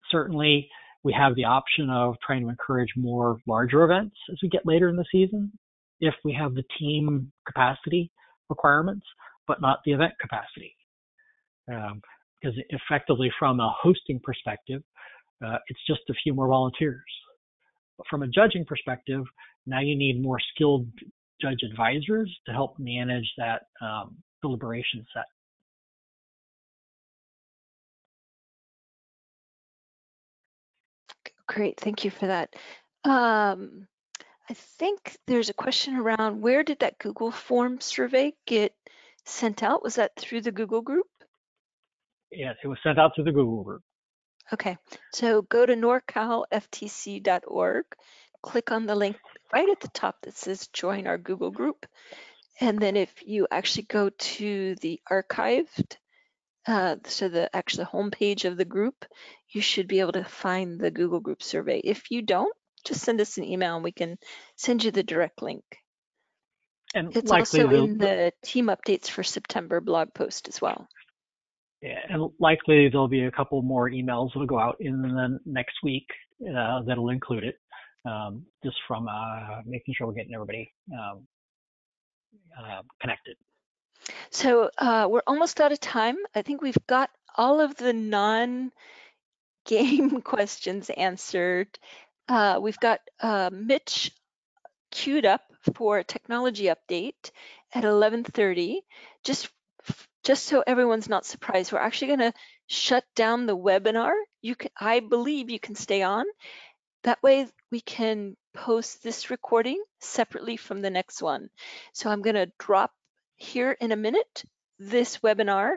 Certainly, we have the option of trying to encourage more larger events as we get later in the season, if we have the team capacity requirements, but not the event capacity. Because effectively, from a hosting perspective, It's just a few more volunteers. But from a judging perspective, now you need more skilled judge advisors to help manage that deliberation set. Great, thank you for that. I think there's a question around where did that Google Form survey get sent out? Was that through the Google group? Yes, it was sent out to the Google group. Okay, so go to norcalftc.org, click on the link right at the top that says join our Google group. And then if you actually go to the archived, so the actual homepage of the group, you should be able to find the Google group survey. If you don't, just send us an email and we can send you the direct link. And It's likely also in the team updates for September blog post as well. Yeah, and likely there'll be a couple more emails that'll go out in the next week that'll include it, just from making sure we're getting everybody connected. So we're almost out of time. I think we've got all of the non-game questions answered. We've got Mitch queued up for a technology update at 11:30. Just so everyone's not surprised, we're actually going to shut down the webinar. I believe you can stay on. That way we can post this recording separately from the next one. So I'm going to drop here in a minute this webinar,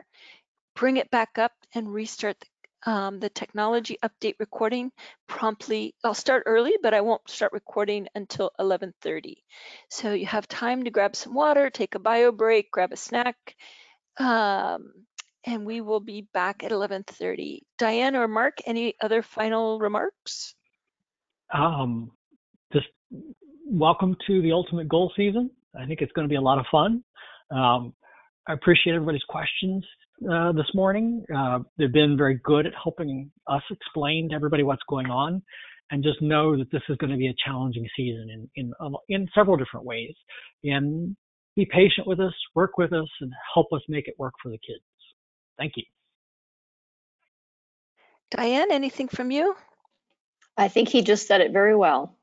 bring it back up and restart the technology update recording promptly. I'll start early, but I won't start recording until 11:30. So you have time to grab some water, take a bio break, grab a snack, and we will be back at 11:30. Dianne or Mark, any other final remarks? Just welcome to the Ultimate Goal season. I think it's going to be a lot of fun. I appreciate everybody's questions this morning. They've been very good at helping us explain to everybody what's going on, and just know that this is going to be a challenging season in several different ways. And be patient with us, work with us, and help us make it work for the kids. Thank you. Dianne, anything from you? I think he just said it very well.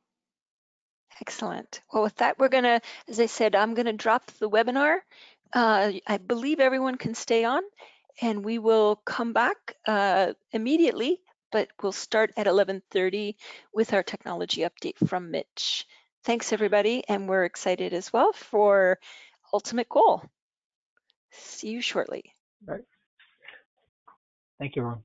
Excellent. Well, with that, we're going to, as I said, I'm going to drop the webinar. I believe everyone can stay on, and we will come back immediately, but we'll start at 11:30 with our technology update from Mitch. Thanks, everybody, and we're excited as well for Ultimate Goal. See you shortly. All right. Thank you, everyone.